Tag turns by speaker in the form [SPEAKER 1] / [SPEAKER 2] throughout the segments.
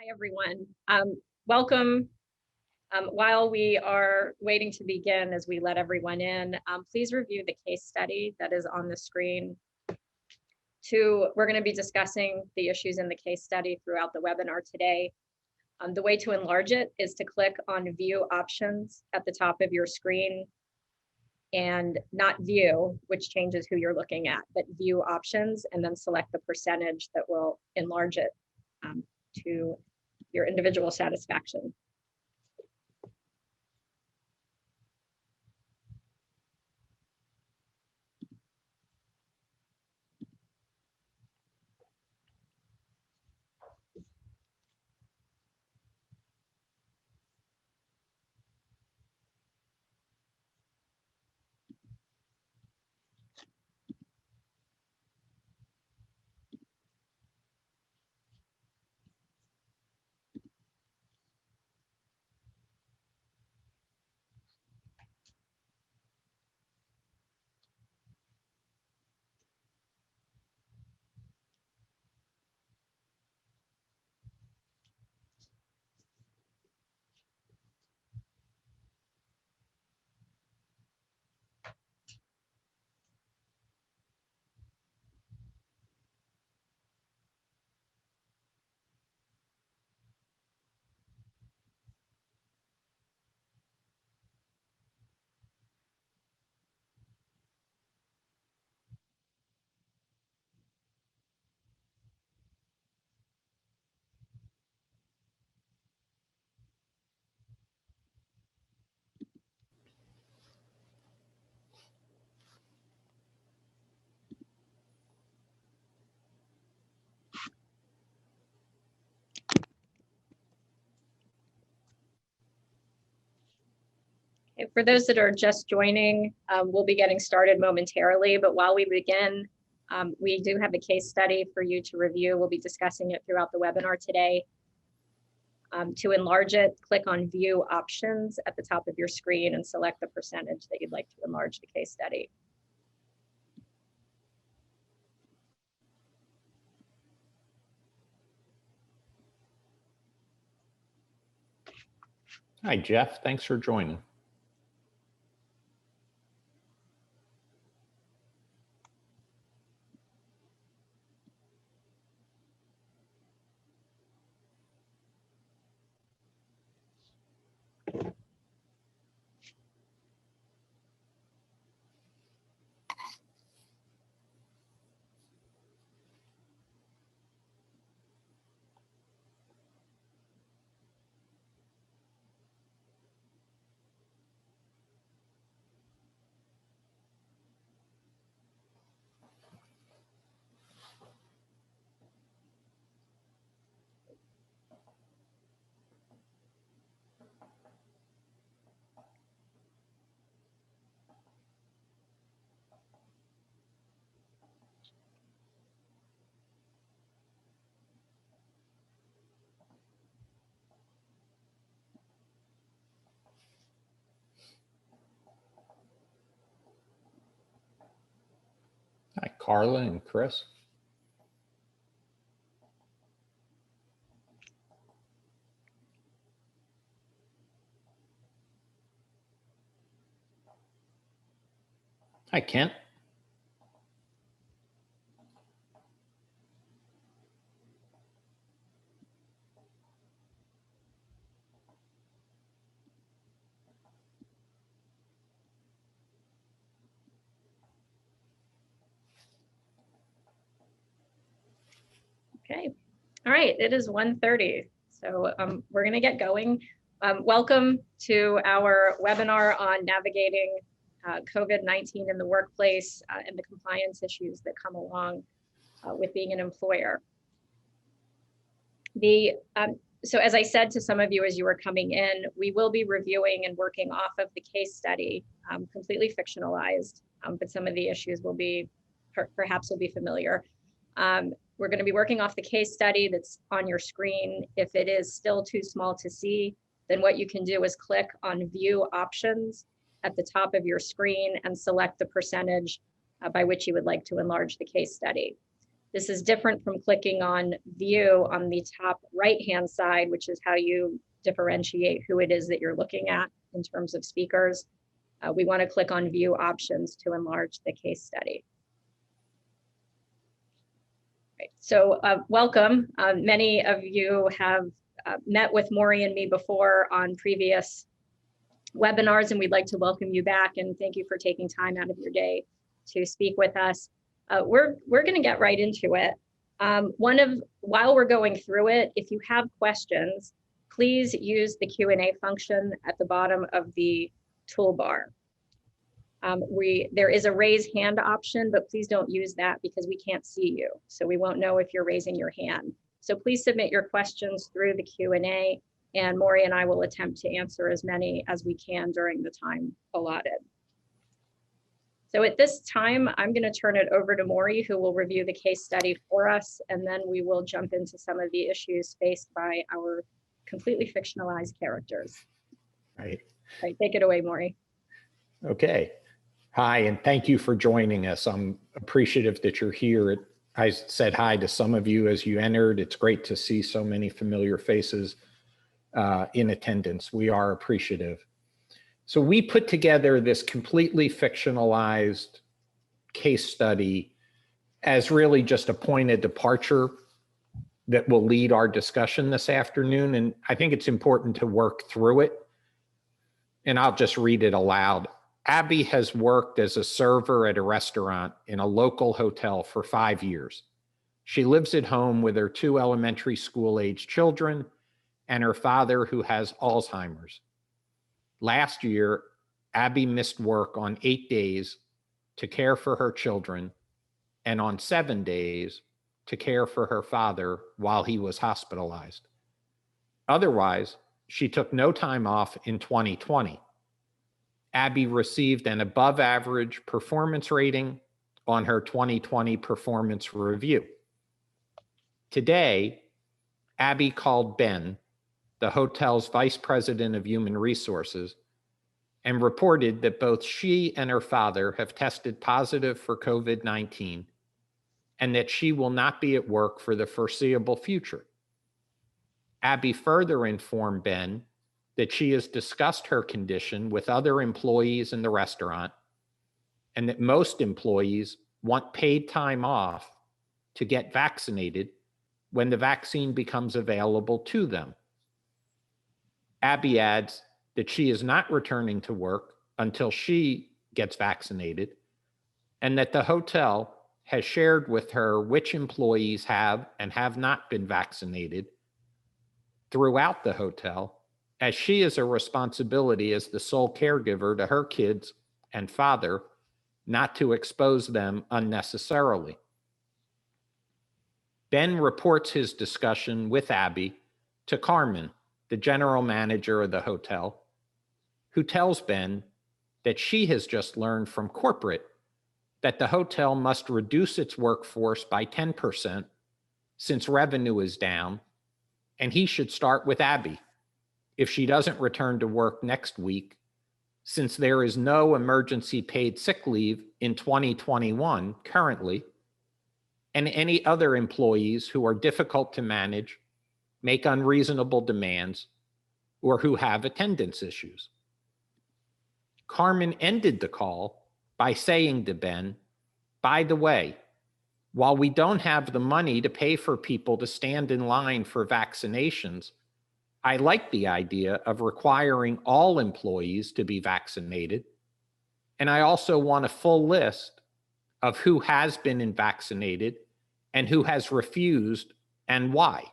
[SPEAKER 1] Hi, everyone. Welcome. While we are waiting to begin, as we let everyone in, please review the case study that is on the screen. We're going to be discussing the issues in the case study throughout the webinar today. The way to enlarge it is to click on View Options at the top of your screen, and not View, which changes who you're looking at, but View Options, and then select the percentage that will enlarge it to your individual satisfaction. For those that are just joining, we'll be getting started momentarily, but while we begin, we do have a case study for you to review. We'll be discussing it throughout the webinar today. To enlarge it, click on View Options at the top of your screen and select the percentage that you'd like to enlarge the case study.
[SPEAKER 2] Hi, Jeff. Thanks for joining. Hi, Carla and Chris. Hi, Kent.
[SPEAKER 1] Okay, all right, it is 1:30, so we're gonna get going. Welcome to our webinar on navigating COVID-19 in the workplace and the compliance issues that come along with being an employer. So as I said to some of you as you were coming in, we will be reviewing and working off of the case study, completely fictionalized, but some of the issues will be, perhaps will be familiar. We're going to be working off the case study that's on your screen. If it is still too small to see, then what you can do is click on View Options at the top of your screen and select the percentage by which you would like to enlarge the case study. This is different from clicking on view on the top right-hand side, which is how you differentiate who it is that you're looking at in terms of speakers. We want to click on view options to enlarge the case study. Right. So welcome. Many of you have met with Maury and me before on previous webinars, and we'd like to welcome you back and thank you for taking time out of your day to speak with us. We're going to get right into it. While we're going through it, if you have questions, please use the Q&A function at the bottom of the toolbar. There is a raise hand option, but please don't use that because we can't see you. So we won't know if you're raising your hand. So please submit your questions through the Q&A, and Maury and I will attempt to answer as many as we can during the time allotted. So at this time, I'm going to turn it over to Maury, who will review the case study for us, and then we will jump into some of the issues faced by our completely fictionalized characters.
[SPEAKER 2] Right.
[SPEAKER 1] Right, take it away, Maury.
[SPEAKER 2] Okay. Hi, and thank you for joining us. I'm appreciative that you're here. I said hi to some of you as you entered. It's great to see so many familiar faces in attendance. We are appreciative. So we put together this completely fictionalized case study as really just a point of departure that will lead our discussion this afternoon. And I think it's important to work through it. And I'll just read it aloud. Abby has worked as a server at a restaurant in a local hotel for 5 years. She lives at home with her 2 elementary school-age children and her father who has Alzheimer's. Last year, Abby missed work on 8 days to care for her children and on 7 days to care for her father while he was hospitalized. Otherwise, she took no time off in 2020. Abby received an above average performance rating on her 2020 performance review. Today, Abby called Ben, the hotel's vice president of human resources, and reported that both she and her father have tested positive for COVID-19 and that she will not be at work for the foreseeable future. Abby further informed Ben that she has discussed her condition with other employees in the restaurant and that most employees want paid time off to get vaccinated when the vaccine becomes available to them. Abby adds that she is not returning to work until she gets vaccinated and that the hotel has shared with her which employees have and have not been vaccinated throughout the hotel, as she has a responsibility as the sole caregiver to her kids and father not to expose them unnecessarily. Ben reports his discussion with Abby to Carmen, the general manager of the hotel, who tells Ben that she has just learned from corporate that the hotel must reduce its workforce by 10% since revenue is down, and he should start with Abby if she doesn't return to work next week, since there is no emergency paid sick leave in 2021 currently, and any other employees who are difficult to manage, make unreasonable demands, or who have attendance issues. Carmen ended the call by saying to Ben, by the way, while we don't have the money to pay for people to stand in line for vaccinations, I like the idea of requiring all employees to be vaccinated. And I also want a full list of who has been vaccinated and who has refused and why.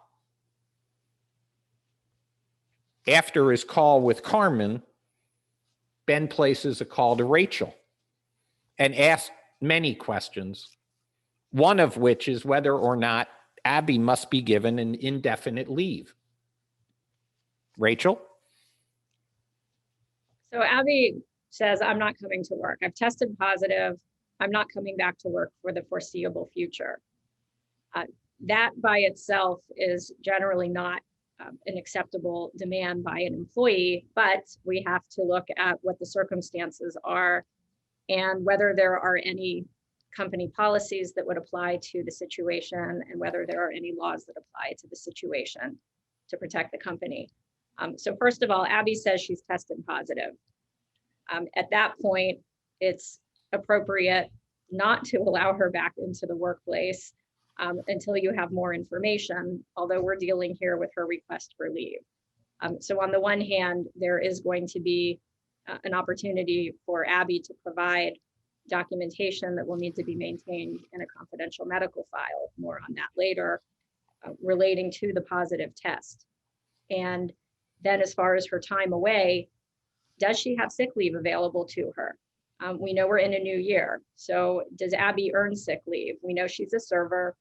[SPEAKER 2] After his call with Carmen, Ben places a call to Rachel and asks many questions, one of which is whether or not Abby must be given an indefinite leave. Rachel?
[SPEAKER 1] So Abby says, I'm not coming to work. I've tested positive. I'm not coming back to work for the foreseeable future. That by itself is generally not an acceptable demand by an employee, but we have to look at what the circumstances are and whether there are any company policies that would apply to the situation and whether there are any laws that apply to the situation to protect the company. So first of all, Abby says she's tested positive. At that point, it's appropriate not to allow her back into the workplace until you have more information, although we're dealing here with her request for leave. So on the one hand, there is going to be an opportunity for Abby to provide documentation that will need to be maintained in a confidential medical file, more on that later, relating to the positive test. And then as far as her time away, does she have sick leave available to her? We know we're in a new year. So does Abby earn sick leave? We know she's a server.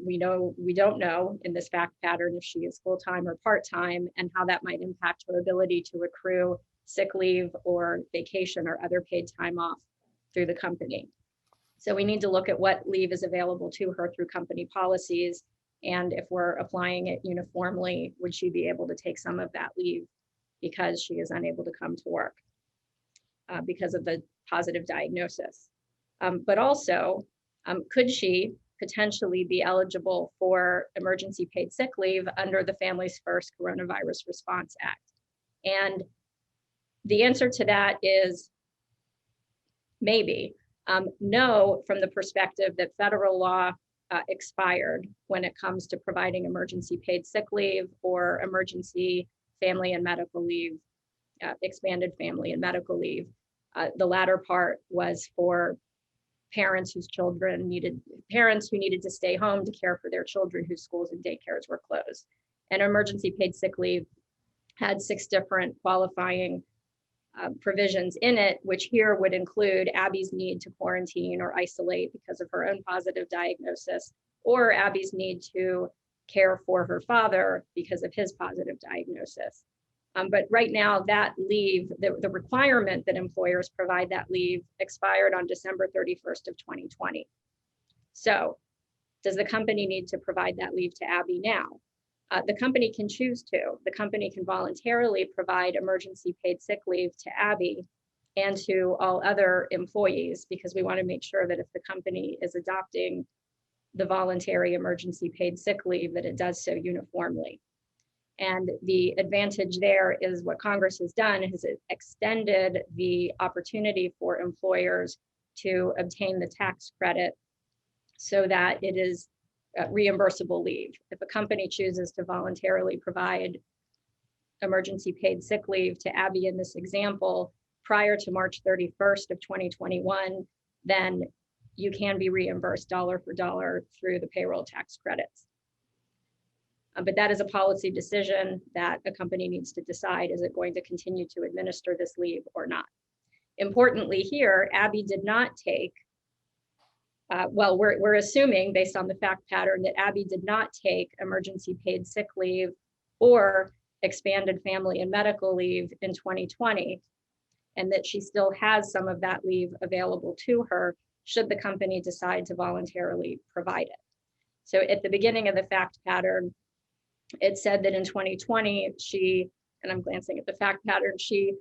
[SPEAKER 1] We don't know in this fact pattern if she is full-time or part-time and how that might impact her ability to accrue sick leave or vacation or other paid time off through the company. So we need to look at what leave is available to her through company policies. And if we're applying it uniformly, would she be able to take some of that leave because she is unable to come to work because of the positive diagnosis? But also, could she potentially be eligible for emergency paid sick leave under the Families First Coronavirus Response Act? And the answer to that is maybe. No, from the perspective that federal law expired when it comes to providing emergency paid sick leave or emergency family and medical leave, expanded family and medical leave. The latter part was for parents who needed to stay home to care for their children whose schools and daycares were closed. And emergency paid sick leave had 6 different qualifying provisions in it, which here would include Abby's need to quarantine or isolate because of her own positive diagnosis, or Abby's need to care for her father because of his positive diagnosis. But right now, that leave, the requirement that employers provide that leave expired on December 31st of 2020. So does the company need to provide that leave to Abby now? The company can choose to. The company can voluntarily provide emergency paid sick leave to Abby and to all other employees, because we want to make sure that if the company is adopting the voluntary emergency paid sick leave, that it does so uniformly. And the advantage there is what Congress has done is it extended the opportunity for employers to obtain the tax credit so that it is reimbursable leave. If a company chooses to voluntarily provide emergency paid sick leave to Abby in this example prior to March 31st of 2021, then you can be reimbursed dollar for dollar through the payroll tax credits. But that is a policy decision that a company needs to decide. Is it going to continue to administer this leave or not? Importantly here, Abby did not take, well, we're assuming based on the fact pattern that Abby did not take emergency paid sick leave or expanded family and medical leave in 2020, and that she still has some of that leave available to her should the company decide to voluntarily provide it. So at the beginning of the fact pattern, it said that in 2020, she, and I'm glancing at the fact pattern, she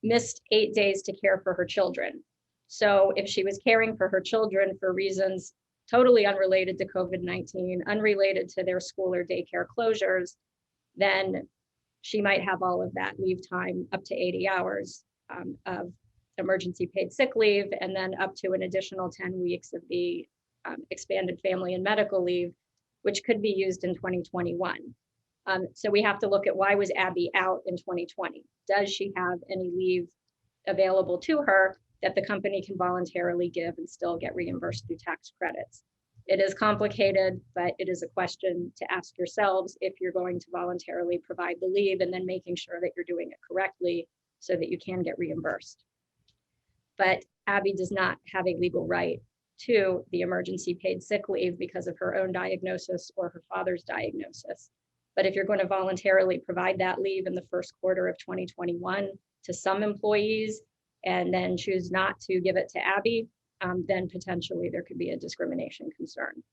[SPEAKER 1] missed 8 days to care for her children. So if she was caring for her children for reasons totally unrelated to COVID-19, unrelated to their school or daycare closures, then she might have all of that leave time, up to 80 hours of emergency paid sick leave, and then up to an additional 10 weeks of the expanded family and medical leave, which could be used in 2021. So we have to look at, why was Abby out in 2020? Does she have any leave available to her that the company can voluntarily give and still get reimbursed through tax credits? It is complicated, but it is a question to ask yourselves if you're going to voluntarily provide the leave, and then making sure that you're doing it correctly so that you can get reimbursed. But Abby does not have a legal right to the emergency paid sick leave because of her own diagnosis or her father's diagnosis. But if you're going to voluntarily provide that leave in the first quarter of 2021 to some employees and then choose not to give it to Abby, then potentially there could be a discrimination concern.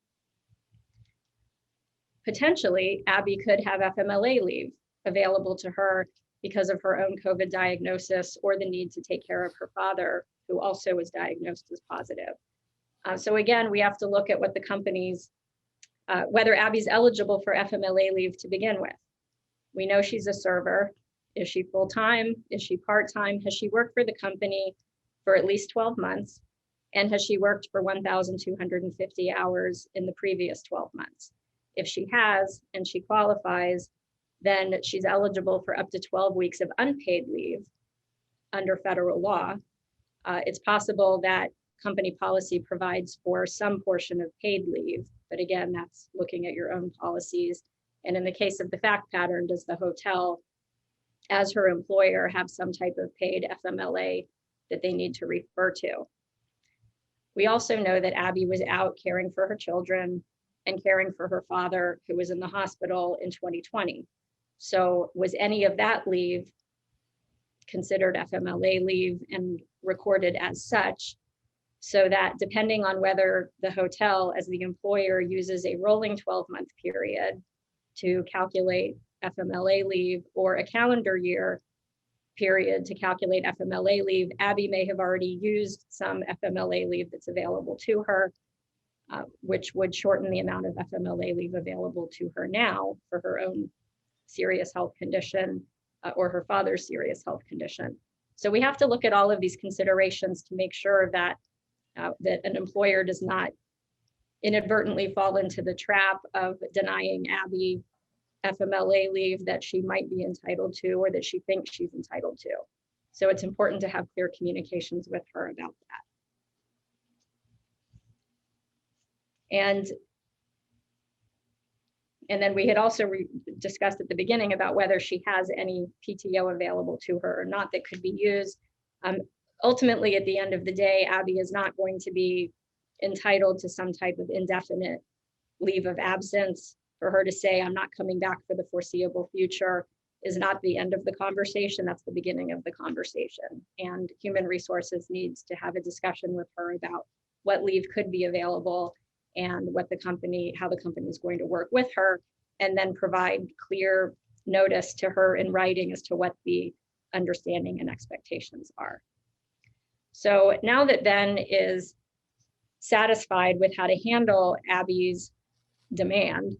[SPEAKER 1] Potentially, Abby could have FMLA leave available to her because of her own COVID diagnosis or the need to take care of her father, who also was diagnosed as positive. So again, we have to look at what the company's, whether Abby's eligible for FMLA leave to begin with. We know she's a server. Is she full-time? Is she part-time? Has she worked for the company for at least 12 months? And has she worked for 1,250 hours in the previous 12 months? If she has, and she qualifies, then she's eligible for up to 12 weeks of unpaid leave under federal law. It's possible that company policy provides for some portion of paid leave, but again, that's looking at your own policies. And in the case of the fact pattern, does the hotel, as her employer, have some type of paid FMLA that they need to refer to? We also know that Abby was out caring for her children and caring for her father, who was in the hospital in 2020. So was any of that leave considered FMLA leave and recorded as such, so that depending on whether the hotel as the employer uses a rolling 12-month period to calculate FMLA leave or a calendar year period to calculate FMLA leave, Abby may have already used some FMLA leave that's available to her, which would shorten the amount of FMLA leave available to her now for her own serious health condition or her father's serious health condition. So we have to look at all of these considerations to make sure that that an employer does not inadvertently fall into the trap of denying Abby FMLA leave that she might be entitled to or that she thinks she's entitled to. So it's important to have clear communications with her about that. And then we had also discussed at the beginning about whether she has any PTO available to her or not that could be used. Ultimately, at the end of the day, Abby is not going to be entitled to some type of indefinite leave of absence. For her to say, I'm not coming back for the foreseeable future, is not the end of the conversation. That's the beginning of the conversation. And Human Resources needs to have a discussion with her about what leave could be available and what the company, how the company is going to work with her, and then provide clear notice to her in writing as to what the understanding and expectations are. So now that Ben is satisfied with how to handle Abby's demand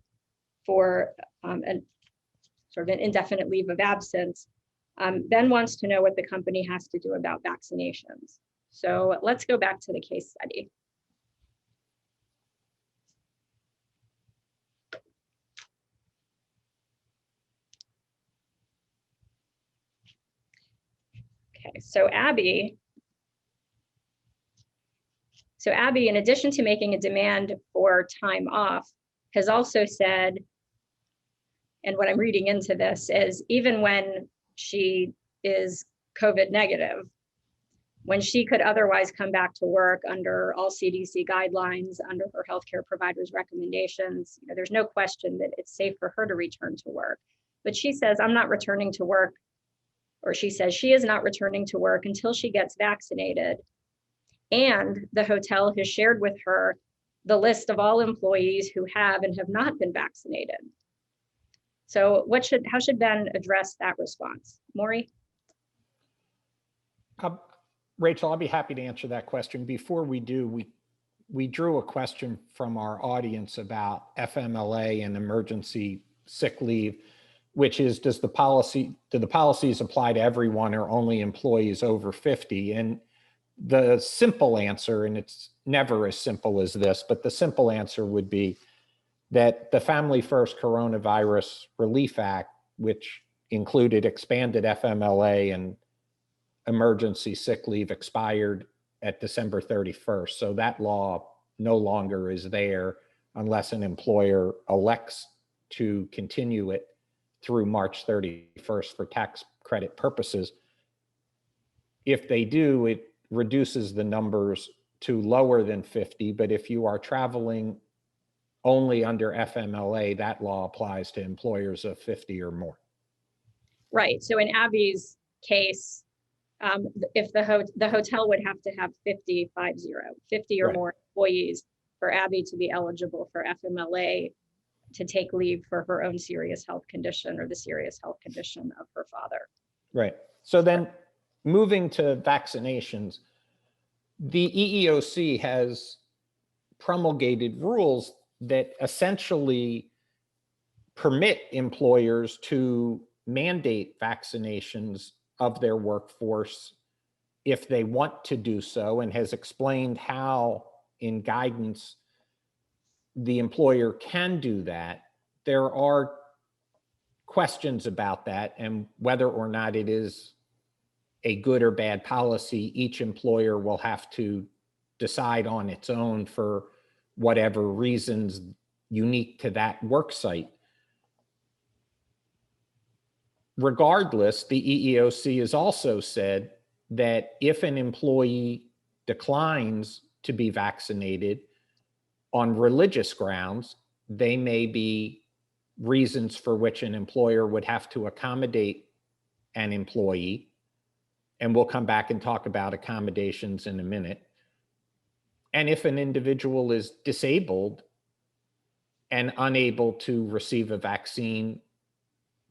[SPEAKER 1] for an indefinite leave of absence, Ben wants to know what the company has to do about vaccinations. So let's go back to the case study. Okay, so Abby, in addition to making a demand for time off, has also said, and what I'm reading into this is, even when she is COVID negative, when she could otherwise come back to work under all CDC guidelines, under her healthcare provider's recommendations, there's no question that it's safe for her to return to work. But she says, I'm not returning to work, or she says she is not returning to work until she gets vaccinated. And the hotel has shared with her the list of all employees who have and have not been vaccinated. So how should Ben address that response? Maury?
[SPEAKER 2] Rachel, I'll be happy to answer that question. Before we do, we drew a question from our audience about FMLA and emergency sick leave, which is, do the policies apply to everyone or only employees over 50? And the simple answer, and it's never as simple as this, but the simple answer would be that the Family First Coronavirus Relief Act, which included expanded FMLA and emergency sick leave, expired at December 31st. So that law no longer is there unless an employer elects to continue it through March 31st for tax credit purposes. If they do, it reduces the numbers to lower than 50, but if you are traveling only under FMLA, that law applies to employers of 50 or more.
[SPEAKER 1] Right, so in Abby's case, if the hotel would have to have 50 or right, more employees for Abby to be eligible for FMLA to take leave for her own serious health condition or the serious health condition of her father.
[SPEAKER 2] Right. So then moving to vaccinations, the EEOC has promulgated rules that essentially permit employers to mandate vaccinations of their workforce if they want to do so, and has explained how in guidance the employer can do that. There are questions about that and whether or not it is a good or bad policy. Each employer will have to decide on its own for whatever reasons unique to that work site. Regardless, the EEOC has also said that if an employee declines to be vaccinated on religious grounds, they may be reasons for which an employer would have to accommodate an employee. And we'll come back and talk about accommodations in a minute. And if an individual is disabled and unable to receive a vaccine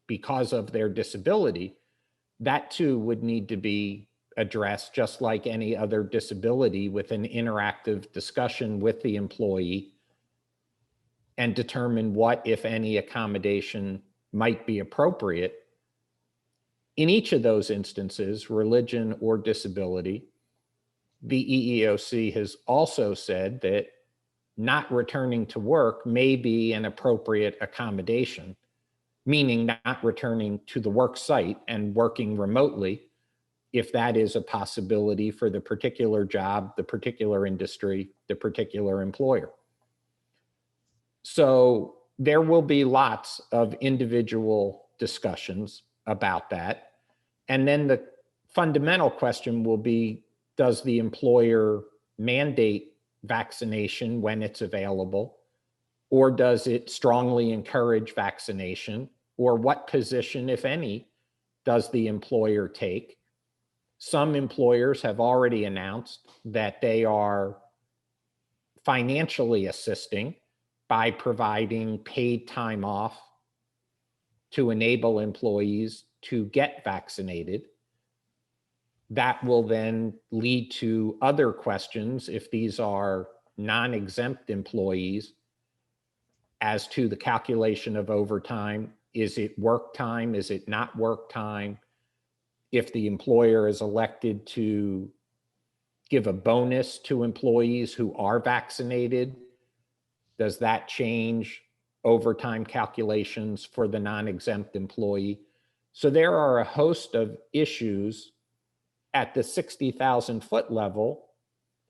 [SPEAKER 2] because of their disability, that too would need to be addressed just like any other disability, with an interactive discussion with the employee and determine what, if any, accommodation might be appropriate. In each of those instances, religion or disability, the EEOC has also said that not returning to work may be an appropriate accommodation, meaning not returning to the work site and working remotely, if that is a possibility for the particular job, the particular industry, the particular employer. So there will be lots of individual discussions about that. And then the fundamental question will be, does the employer mandate vaccination when it's available? Or does it strongly encourage vaccination? Or what position, if any, does the employer take? Some employers have already announced that they are financially assisting by providing paid time off to enable employees to get vaccinated. That will then lead to other questions if these are non-exempt employees as to the calculation of overtime. Is it work time? Is it not work time? If the employer is elected to give a bonus to employees who are vaccinated, does that change overtime calculations for the non-exempt employee? So there are a host of issues at the 60,000 foot level.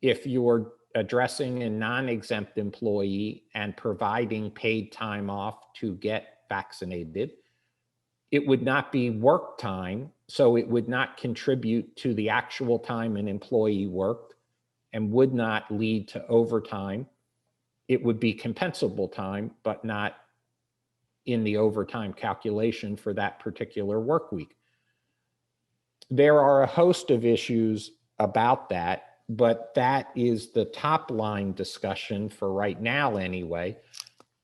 [SPEAKER 2] If you're addressing a non-exempt employee and providing paid time off to get vaccinated, it would not be work time, so it would not contribute to the actual time an employee worked and would not lead to overtime. It would be compensable time, but not in the overtime calculation for that particular work week. There are a host of issues about that, but that is the top line discussion for right now anyway.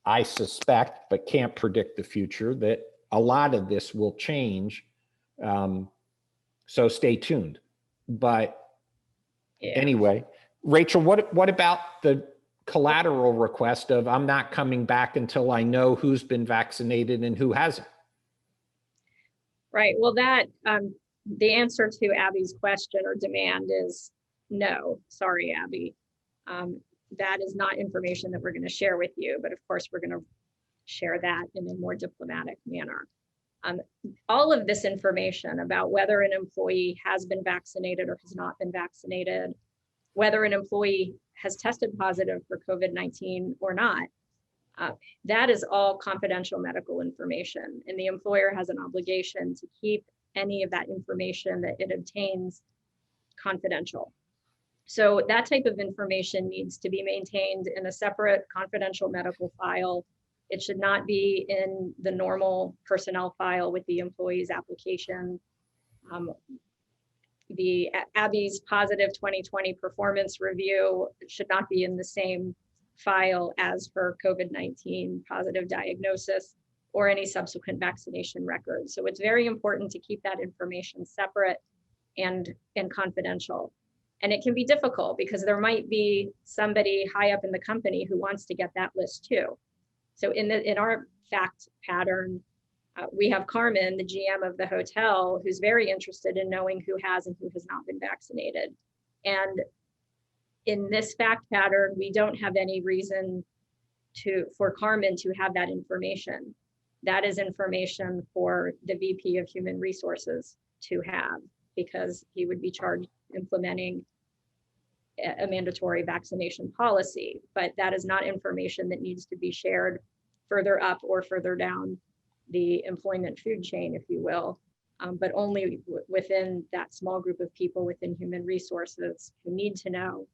[SPEAKER 2] I suspect, but can't predict the future, that a lot of this will change. So stay tuned. But anyway, Rachel, what about the collateral request of I'm not coming back until I know who's been vaccinated and who hasn't?
[SPEAKER 1] Right. Well, that the answer to Abby's question or demand is no. Sorry, Abby. That is not information that we're going to share with you, but of course we're going to share that in a more diplomatic manner. All of this information about whether an employee has been vaccinated or has not been vaccinated, whether an employee has tested positive for COVID-19 or not, that is all confidential medical information, and the employer has an obligation to keep any of that information that it obtains confidential. So that type of information needs to be maintained in a separate confidential medical file. It should not be in the normal personnel file with the employee's application. The Abby's positive 2020 performance review should not be in the same file as her COVID-19 positive diagnosis or any subsequent vaccination records. So it's very important to keep that information separate and confidential. And it can be difficult because there might be somebody high up in the company who wants to get that list too. So in our fact pattern, we have Carmen, the GM of the hotel, who's very interested in knowing who has and who has not been vaccinated. And in this fact pattern, we don't have any reason for Carmen to have that information. That is information for the VP of Human Resources to have, because he would be charged implementing a mandatory vaccination policy. But that is not information that needs to be shared further up or further down the employment food chain, if you will, but only within that small group of people within Human Resources who need to know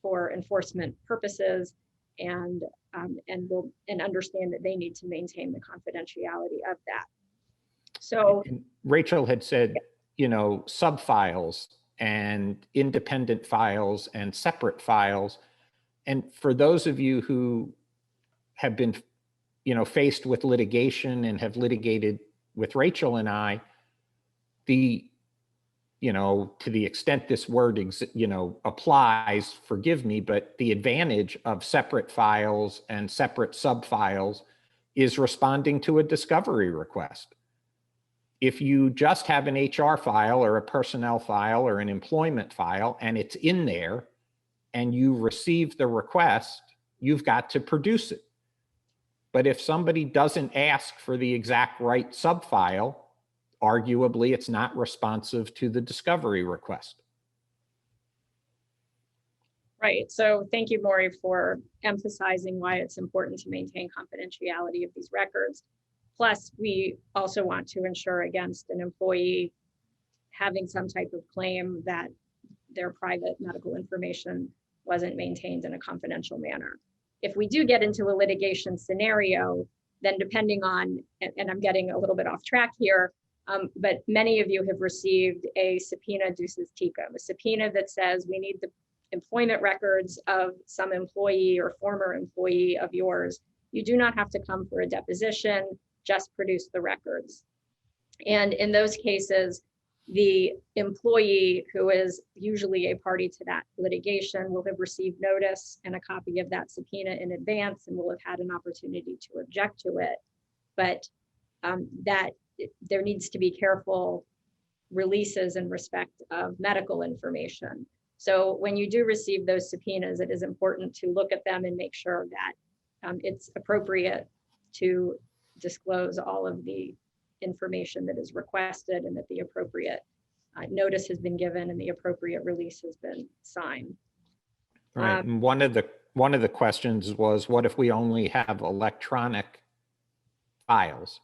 [SPEAKER 1] for enforcement purposes and understand that they need to maintain the confidentiality of that. So
[SPEAKER 2] and Rachel had said, sub-files and independent files and separate files. And for those of you who have been, faced with litigation and have litigated with Rachel and I, to the extent this word, applies, forgive me, but the advantage of separate files and separate sub-files is responding to a discovery request. If you just have an HR file or a personnel file or an employment file and it's in there and you receive the request, you've got to produce it. But if somebody doesn't ask for the exact right sub-file, arguably it's not responsive to the discovery request.
[SPEAKER 1] Right. So thank you, Maury, for emphasizing why it's important to maintain confidentiality of these records. Plus, we also want to ensure against an employee having some type of claim that their private medical information wasn't maintained in a confidential manner. If we do get into a litigation scenario, then depending on, and I'm getting a little bit off track here, but many of you have received a subpoena ducis tecum, a subpoena that says we need the employment records of some employee or former employee of yours. You do not have to come for a deposition, just produce the records. And in those cases, the employee, who is usually a party to that litigation, will have received notice and a copy of that subpoena in advance and will have had an opportunity to object to it. But that there needs to be careful releases in respect of medical information. So when you do receive those subpoenas, it is important to look at them and make sure that it's appropriate to disclose all of the information that is requested and that the appropriate notice has been given and the appropriate release has been signed.
[SPEAKER 2] Right. And one of the questions was, what if we only have electronic files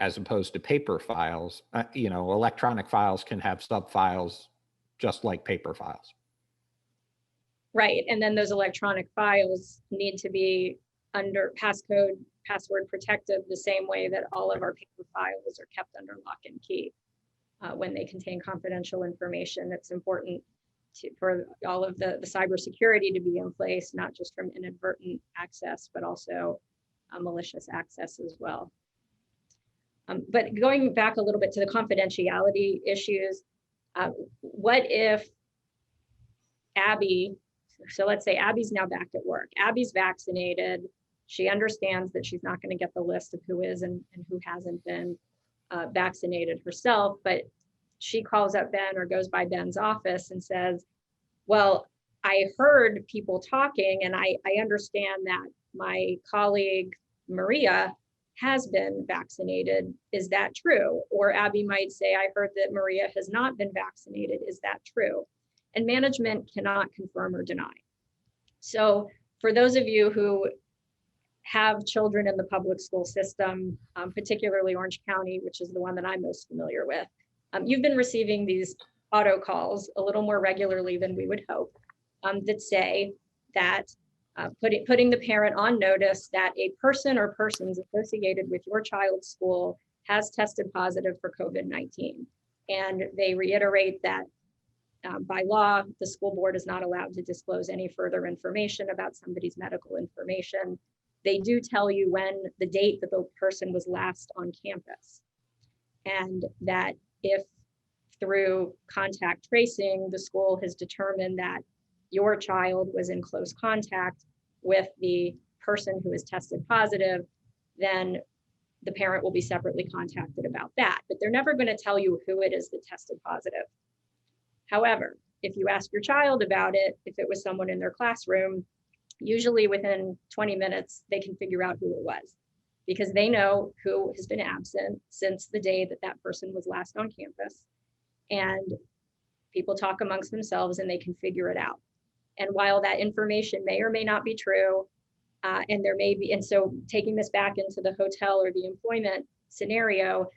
[SPEAKER 2] as opposed to paper files? Electronic files can have sub-files just like paper files.
[SPEAKER 1] Right. And then those electronic files need to be under password protected the same way that all of our paper files are kept under lock and key. When they contain confidential information, it's important for all of the cybersecurity to be in place, not just from inadvertent access, but also malicious access as well. But going back a little bit to the confidentiality issues, what if Abby, so let's say Abby's now back at work, Abby's vaccinated, she understands that she's not going to get the list of who is and who hasn't been vaccinated herself, but she calls up Ben or goes by Ben's office and says, well, I heard people talking and I understand that my colleague Maria has been vaccinated. Is that true? Or Abby might say, I heard that Maria has not been vaccinated. Is that true? And management cannot confirm or deny. So for those of you who have children in the public school system, particularly Orange County, which is the one that I'm most familiar with, you've been receiving these auto calls a little more regularly than we would hope, that say that putting the parent on notice that a person or persons associated with your child's school has tested positive for COVID-19. And they reiterate that by law, the school board is not allowed to disclose any further information about somebody's medical information. They do tell you when the date that the person was last on campus. And that if through contact tracing, the school has determined that your child was in close contact with the person who is tested positive, then the parent will be separately contacted about that. But they're never going to tell you who it is that tested positive. However, if you ask your child about it, if it was someone in their classroom, usually within 20 minutes, they can figure out who it was, because they know who has been absent since the day that that person was last on campus. And people talk amongst themselves and they can figure it out. And while that information may or may not be true, and there may be, and so taking this back into the hotel or the employment scenario,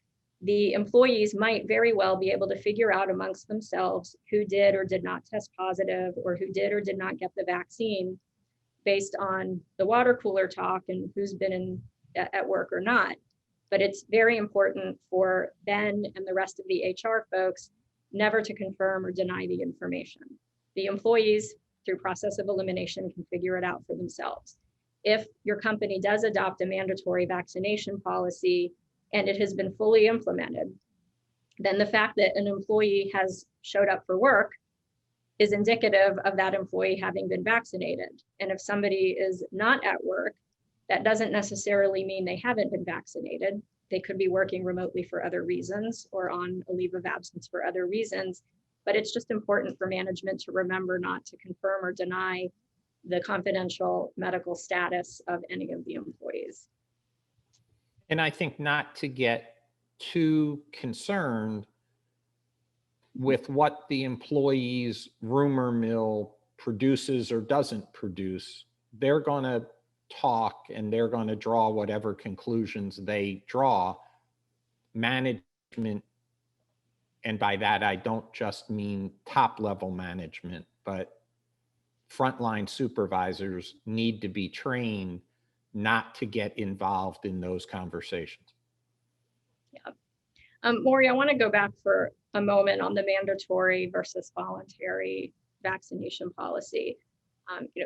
[SPEAKER 1] the employees might very well be able to figure out amongst themselves who did or did not test positive, or who did or did not get the vaccine, based on the water cooler talk and who's been at work or not. But it's very important for Ben and the rest of the HR folks never to confirm or deny the information. The employees, through process of elimination, can figure it out for themselves. If your company does adopt a mandatory vaccination policy and it has been fully implemented, then the fact that an employee has showed up for work is indicative of that employee having been vaccinated. And if somebody is not at work, that doesn't necessarily mean they haven't been vaccinated. They could be working remotely for other reasons or on a leave of absence for other reasons. But it's just important for management to remember not to confirm or deny the confidential medical status of any of the employees.
[SPEAKER 2] And I think not to get too concerned with what the employee's rumor mill produces or doesn't produce. They're going to talk and they're going to draw whatever conclusions they draw. Management, and by that I don't just mean top level management, but frontline supervisors need to be trained not to get involved in those conversations.
[SPEAKER 1] Yeah. Maury, I want to go back for a moment on the mandatory versus voluntary vaccination policy.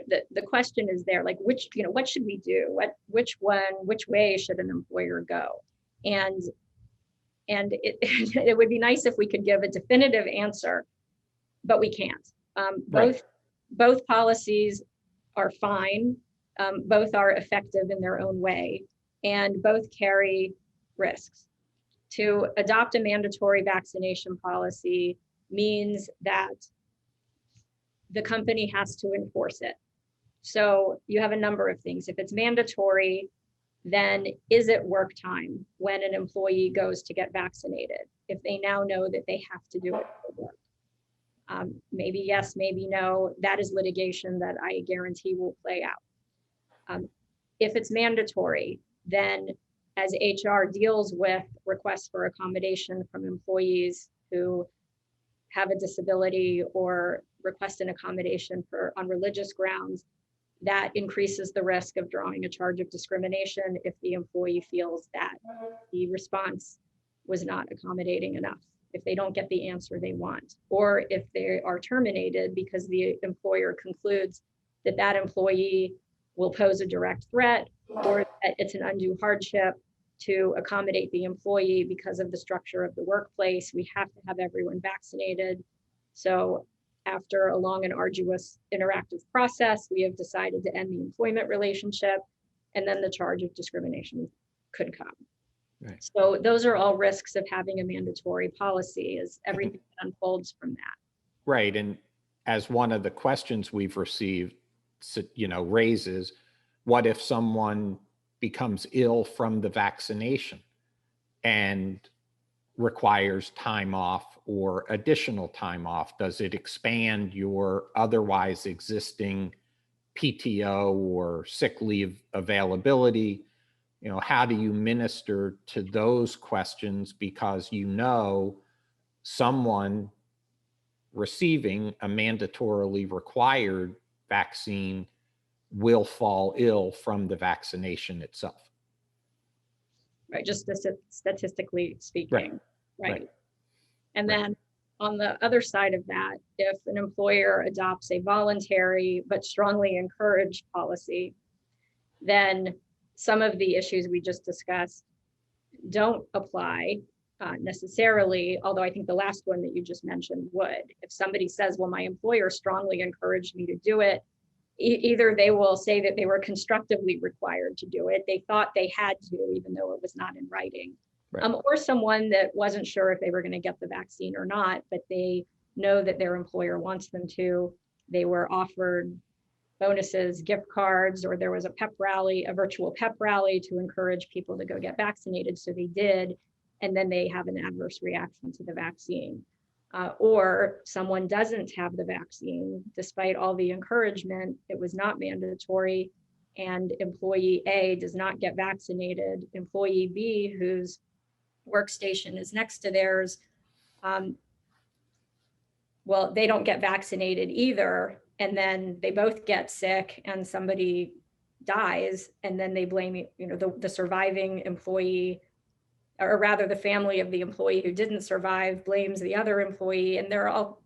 [SPEAKER 1] The question is there, like, what should we do? Which way should an employer go? And it would be nice if we could give a definitive answer, but we can't. Both policies are fine. Both are effective in their own way, and both carry risks. To adopt a mandatory vaccination policy means that the company has to enforce it. So you have a number of things. If it's mandatory, then is it work time when an employee goes to get vaccinated? If they now know that they have to do it for work. Maybe yes, maybe no. That is litigation that I guarantee will play out. If it's mandatory, then as HR deals with requests for accommodation from employees who have a disability or request an accommodation on religious grounds, that increases the risk of drawing a charge of discrimination if the employee feels that the response was not accommodating enough, if they don't get the answer they want, or if they are terminated because the employer concludes that that employee will pose a direct threat, or that it's an undue hardship to accommodate the employee because of the structure of the workplace. We have to have everyone vaccinated. So after a long and arduous interactive process, we have decided to end the employment relationship, and then the charge of discrimination could come.
[SPEAKER 2] Right.
[SPEAKER 1] So those are all risks of having a mandatory policy, is everything that unfolds from that.
[SPEAKER 2] Right. And as one of the questions we've received, raises, what if someone becomes ill from the vaccination and requires time off or additional time off? Does it expand your otherwise existing PTO or sick leave availability? How do you minister to those questions? Because someone receiving a mandatorily required vaccine will fall ill from the vaccination itself.
[SPEAKER 1] Right, just statistically speaking, right. And then on the other side of that, if an employer adopts a voluntary but strongly encouraged policy, then some of the issues we just discussed don't apply. necessarily, although I think the last one that you just mentioned would. If somebody says, well, my employer strongly encouraged me to do it, either they will say that they were constructively required to do it, they thought they had to, even though it was not in writing.
[SPEAKER 2] Right.
[SPEAKER 1] Or someone that wasn't sure if they were going to get the vaccine or not, but they know that their employer wants them to. They were offered bonuses, gift cards, or there was a pep rally, a virtual pep rally to encourage people to go get vaccinated. So they did, and then they have an adverse reaction to the vaccine. Or someone doesn't have the vaccine, despite all the encouragement, it was not mandatory, and employee A does not get vaccinated. Employee B, whose workstation is next to theirs, well, they don't get vaccinated either, and then they both get sick and somebody dies, and then they blame, the surviving employee, or rather the family of the employee who didn't survive blames the other employee, and there are all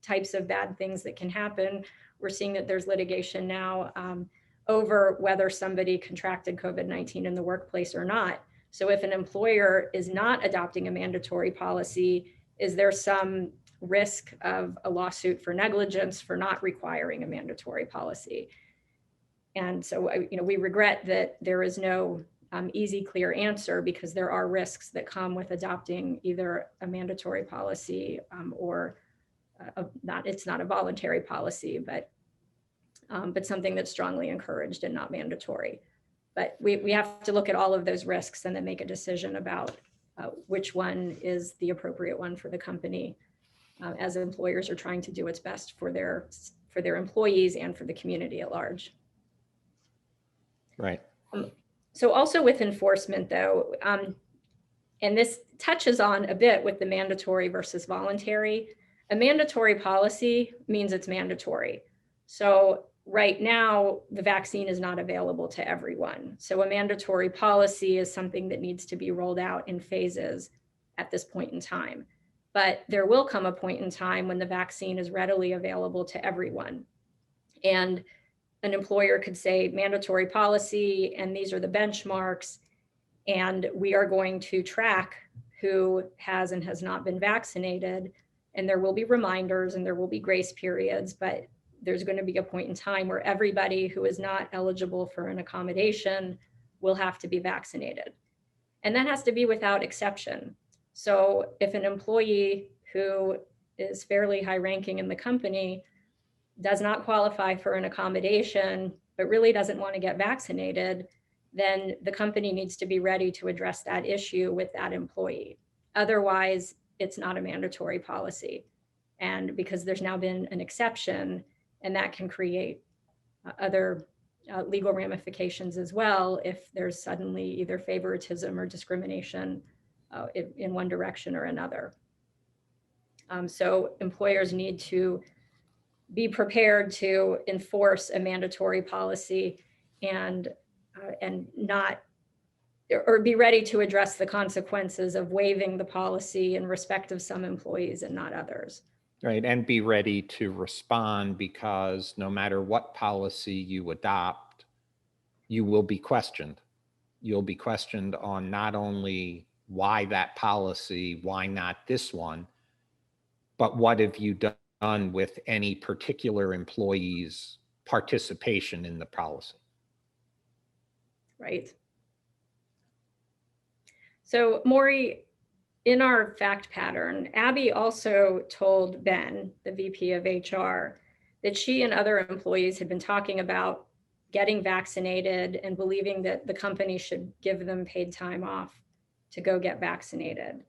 [SPEAKER 1] types of bad things that can happen. We're seeing that there's litigation now over whether somebody contracted COVID-19 in the workplace or not. So if an employer is not adopting a mandatory policy, is there some risk of a lawsuit for negligence for not requiring a mandatory policy? And so, we regret that there is no easy, clear answer, because there are risks that come with adopting either a mandatory policy or it's not a voluntary policy, but something that's strongly encouraged and not mandatory. But we have to look at all of those risks and then make a decision about which one is the appropriate one for the company, as employers are trying to do what's best for their employees and for the community at large.
[SPEAKER 2] Right.
[SPEAKER 1] So also with enforcement, though, and this touches on a bit with the mandatory versus voluntary. A mandatory policy means it's mandatory. So right now, the vaccine is not available to everyone. So a mandatory policy is something that needs to be rolled out in phases at this point in time. But there will come a point in time when the vaccine is readily available to everyone. And an employer could say mandatory policy, and these are the benchmarks, and we are going to track who has and has not been vaccinated. And there will be reminders and there will be grace periods, but there's going to be a point in time where everybody who is not eligible for an accommodation will have to be vaccinated. And that has to be without exception. So if an employee who is fairly high ranking in the company does not qualify for an accommodation, but really doesn't want to get vaccinated, then the company needs to be ready to address that issue with that employee. Otherwise, it's not a mandatory policy. And because there's now been an exception, and that can create other legal ramifications as well if there's suddenly either favoritism or discrimination in one direction or another. So employers need to be prepared to enforce a mandatory policy and not, or be ready to address the consequences of waiving the policy in respect of some employees and not others.
[SPEAKER 2] Right, and be ready to respond, because no matter what policy you adopt, you will be questioned. You'll be questioned on not only why that policy, why not this one, but what have you done with any particular employee's participation in the policy.
[SPEAKER 1] Right. So Maury, in our fact pattern, Abby also told Ben, the VP of HR, that she and other employees had been talking about getting vaccinated and believing that the company should give them paid time off to go get vaccinated.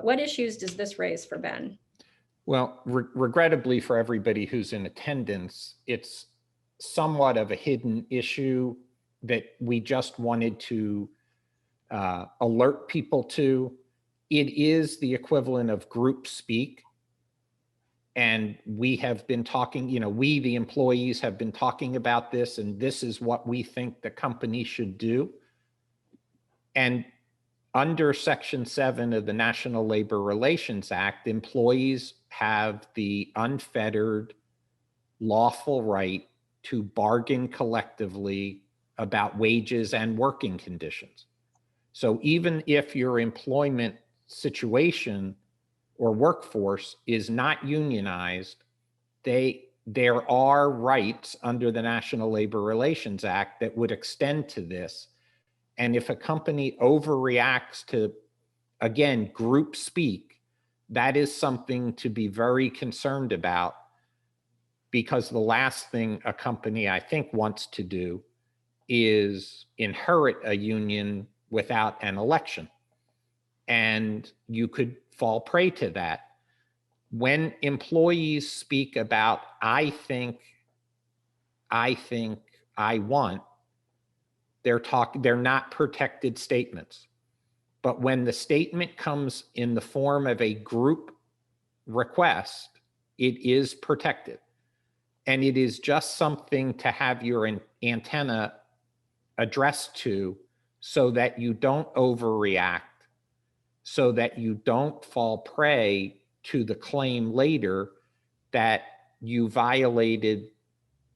[SPEAKER 1] What issues does this raise for Ben?
[SPEAKER 2] Well, regrettably for everybody who's in attendance, it's somewhat of a hidden issue that we just wanted to alert people to. It is the equivalent of group speak. And we have been talking, we, the employees, have been talking about this, and this is what we think the company should do. And under Section 7 of the National Labor Relations Act, employees have the unfettered, lawful right to bargain collectively about wages and working conditions. So even if your employment situation or workforce is not unionized, there are rights under the National Labor Relations Act that would extend to this. And if a company overreacts to, again, group speak, that is something to be very concerned about, because the last thing a company, I think, wants to do is inherit a union without an election. And you could fall prey to that. When employees speak about, I think, I want, they're not protected statements. But when the statement comes in the form of a group request, it is protected. And it is just something to have your antenna addressed to, so that you don't overreact, so that you don't fall prey to the claim later that you violated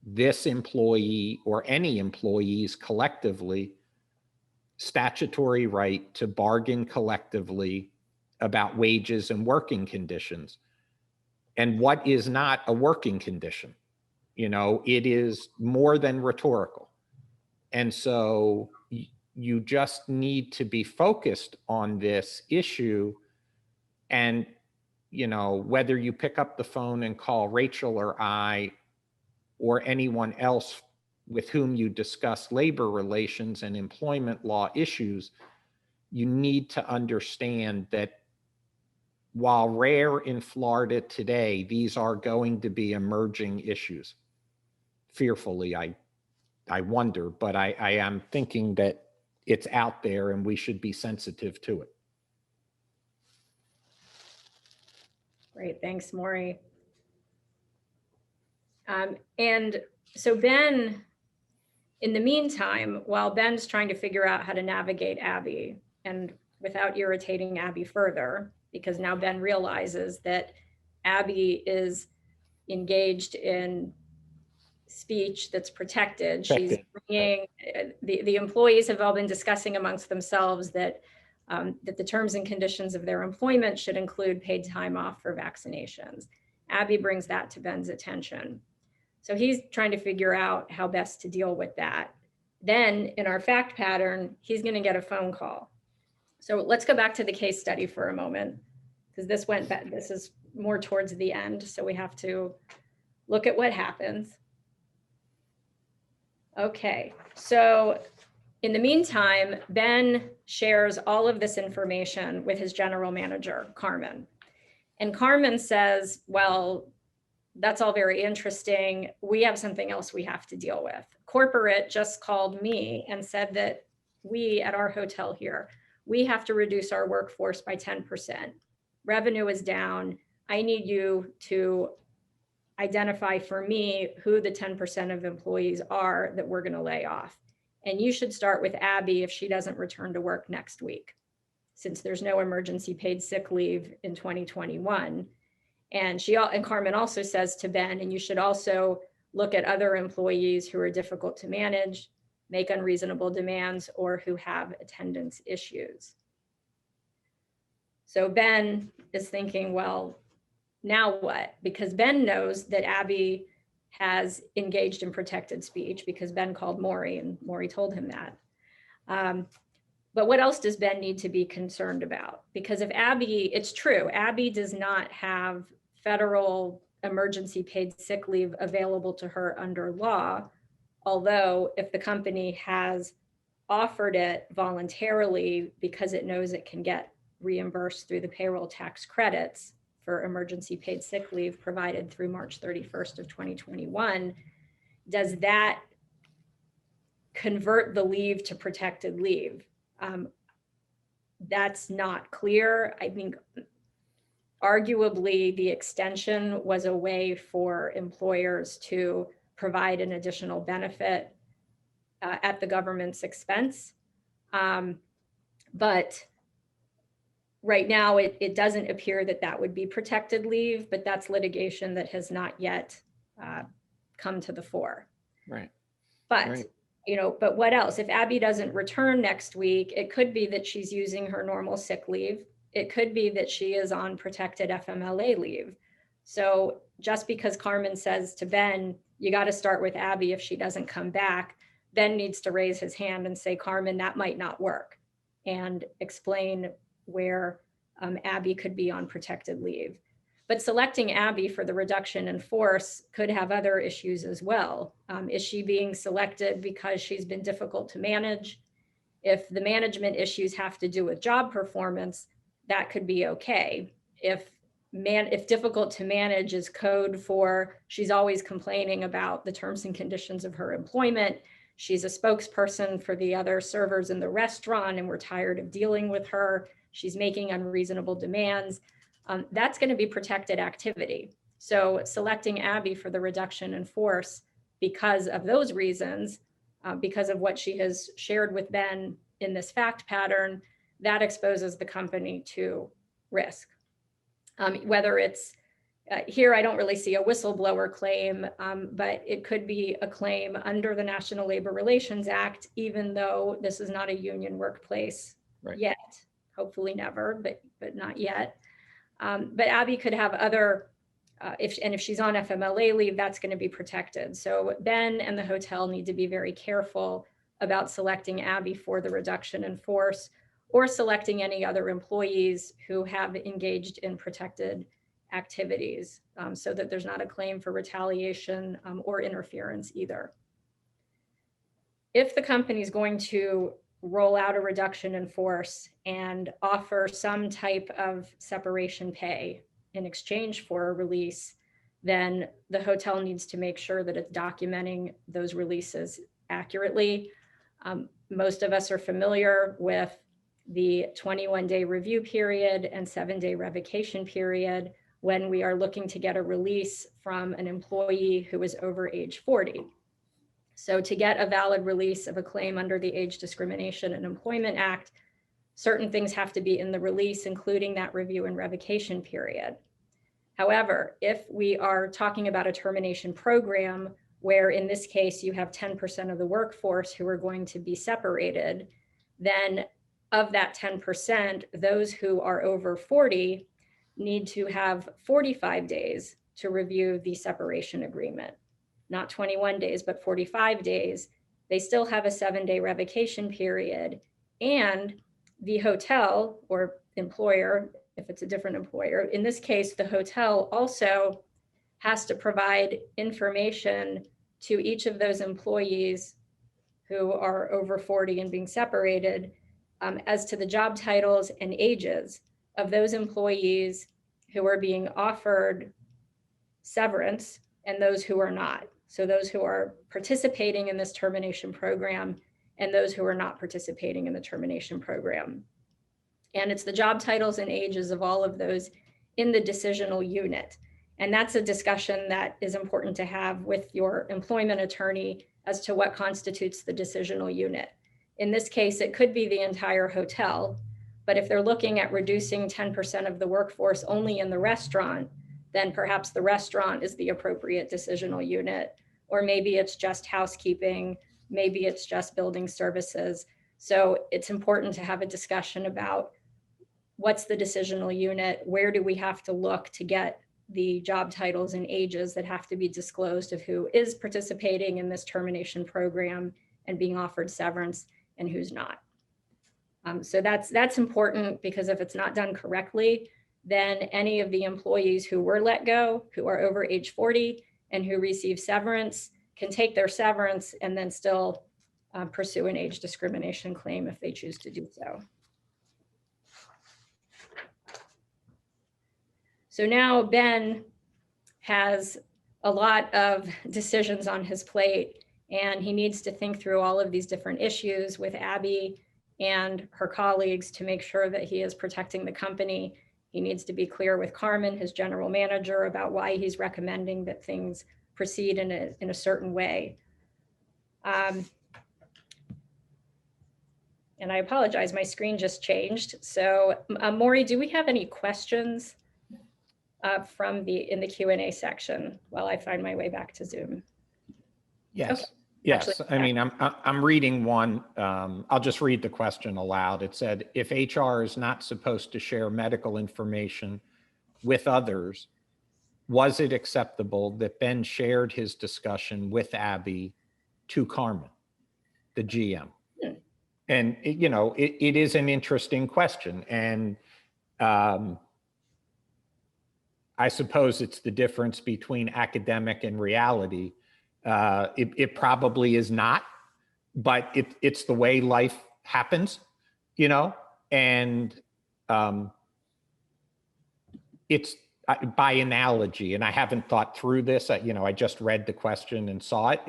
[SPEAKER 2] this employee or any employees collectively statutory right to bargain collectively about wages and working conditions. And what is not a working condition? You know, it is more than rhetorical. And so you just need to be focused on this issue. And, you know, whether you pick up the phone and call Rachel or I or anyone else with whom you discuss labor relations and employment law issues, you need to understand that while rare in Florida today, these are going to be emerging issues. Fearfully, I wonder, but I am thinking that it's out there and we should be sensitive to it.
[SPEAKER 1] Great, thanks, Maury. And so Ben, in the meantime, while Ben's trying to figure out how to navigate Abby, and without irritating Abby further, because now Ben realizes that Abby is engaged in speech that's protected. She's bringing, the employees have all been discussing amongst themselves that that the terms and conditions of their employment should include paid time off for vaccinations. Abby brings that to Ben's attention. So he's trying to figure out how best to deal with that. Then in our fact pattern, he's going to get a phone call. So let's go back to the case study for a moment, because this is more towards the end. So we have to look at what happens. Okay, so in the meantime, Ben shares all of this information with his general manager, Carmen. And Carmen says, well, that's all very interesting. We have something else we have to deal with. Corporate just called me and said that we at our hotel here, we have to reduce our workforce by 10%. Revenue is down. I need you to identify for me who the 10% of employees are that we're going to lay off. And you should start with Abby if she doesn't return to work next week, since there's no emergency paid sick leave in 2021. And Carmen also says to Ben, and you should also look at other employees who are difficult to manage, make unreasonable demands, or who have attendance issues. So Ben is thinking, well, now what? Because Ben knows that Abby has engaged in protected speech because Ben called Maury and Maury told him that. But what else does Ben need to be concerned about? Because if Abby, it's true, Abby does not have federal emergency paid sick leave available to her under law. Although if the company has offered it voluntarily because it knows it can get reimbursed through the payroll tax credits for emergency paid sick leave provided through March 31st of 2021, does that convert the leave to protected leave? That's not clear. I think arguably the extension was a way for employers to provide an additional benefit at the government's expense. But right now, it doesn't appear that that would be protected leave, but that's litigation that has not yet come to the fore.
[SPEAKER 2] Right.
[SPEAKER 1] But,
[SPEAKER 2] right.
[SPEAKER 1] But what else? If Abby doesn't return next week, it could be that she's using her normal sick leave. it could be that she is on protected FMLA leave. So just because Carmen says to Ben, you got to start with Abby if she doesn't come back, Ben needs to raise his hand and say, Carmen, that might not work, and explain where Abby could be on protected leave. But selecting Abby for the reduction in force could have other issues as well. Is she being selected because she's been difficult to manage? If the management issues have to do with job performance, that could be okay. If difficult to manage is code for she's always complaining about the terms and conditions of her employment, she's a spokesperson for the other servers in the restaurant and we're tired of dealing with her, she's making unreasonable demands, that's going to be protected activity. So selecting Abby for the reduction in force because of those reasons, because of what she has shared with Ben in this fact pattern, that exposes the company to risk. Whether it's here, I don't really see a whistleblower claim, but it could be a claim under the National Labor Relations Act, even though this is not a union workplace yet. Hopefully never, but not yet. But Abby could have other, if she's on FMLA leave, that's going to be protected. So Ben and the hotel need to be very careful about selecting Abby for the reduction in force, or selecting any other employees who have engaged in protected activities, so that there's not a claim for retaliation or interference either. If the company is going to roll out a reduction in force and offer some type of separation pay in exchange for a release, then the hotel needs to make sure that it's documenting those releases accurately. Most of us are familiar with the 21-day review period and 7-day revocation period when we are looking to get a release from an employee who is over age 40. So to get a valid release of a claim under the Age Discrimination and Employment Act, certain things have to be in the release, including that review and revocation period. However, if we are talking about a termination program, where in this case you have 10% of the workforce who are going to be separated, then of that 10%, those who are over 40 need to have 45 days to review the separation agreement. Not 21 days, but 45 days. They still have a 7-day revocation period, and the hotel or employer, if it's a different employer, in this case, the hotel also has to provide information to each of those employees who are over 40 and being separated as to the job titles and ages of those employees who are being offered severance and those who are not. So those who are participating in this termination program and those who are not participating in the termination program. And it's the job titles and ages of all of those in the decisional unit. And that's a discussion that is important to have with your employment attorney as to what constitutes the decisional unit. In this case, it could be the entire hotel, but if they're looking at reducing 10% of the workforce only in the restaurant, then perhaps the restaurant is the appropriate decisional unit, or maybe it's just housekeeping, maybe it's just building services. So it's important to have a discussion about what's the decisional unit, where do we have to look to get the job titles and ages that have to be disclosed of who is participating in this termination program and being offered severance and who's not. So that's important, because if it's not done correctly, then any of the employees who were let go, who are over age 40 and who receive severance, can take their severance and then still pursue an age discrimination claim if they choose to do so. So now Ben has a lot of decisions on his plate, and he needs to think through all of these different issues with Abby and her colleagues to make sure that he is protecting the company. He needs to be clear with Carmen, his general manager, about why he's recommending that things proceed in a certain way. And I apologize, my screen just changed. So Maury, do we have any questions in the Q&A section while I find my way back to Zoom?
[SPEAKER 2] Yes.
[SPEAKER 1] Okay.
[SPEAKER 2] Yes, I mean, I'm reading one. I'll just read the question aloud. It said, if HR is not supposed to share medical information with others, was it acceptable that Ben shared his discussion with Abby to Carmen, the GM? And it is an interesting question. And I suppose it's the difference between academic and reality. It probably is not, but it's the way life happens, and it's by analogy, and I haven't thought through this. I just read the question and saw it.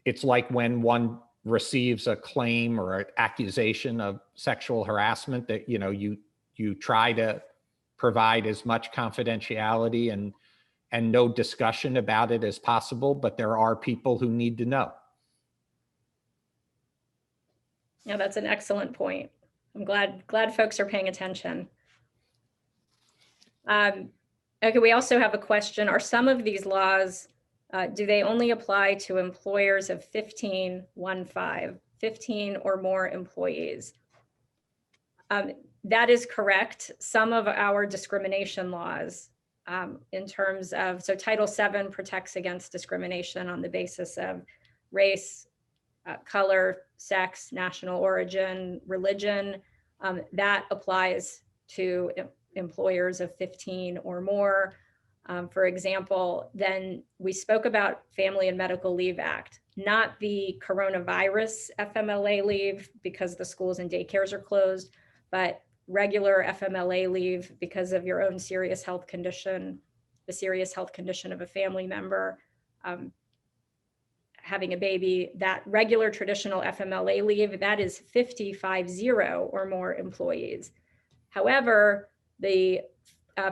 [SPEAKER 2] It's like when one receives a claim or an accusation of sexual harassment that, you try to provide as much confidentiality and no discussion about it as possible, but there are people who need to know.
[SPEAKER 1] Yeah, that's an excellent point. I'm glad folks are paying attention. Okay, we also have a question. Are some of these laws, do they only apply to employers of 15 or more employees? That is correct. Some of our discrimination laws in terms of, so Title VII protects against discrimination on the basis of race, color, sex, national origin, religion. That applies to employers of 15 or more. For example, then we spoke about Family and Medical Leave Act, not the coronavirus FMLA leave because the schools and daycares are closed, but regular FMLA leave because of your own serious health condition, the serious health condition of a family member, having a baby. That regular traditional FMLA leave, that is 50 or more employees. However, the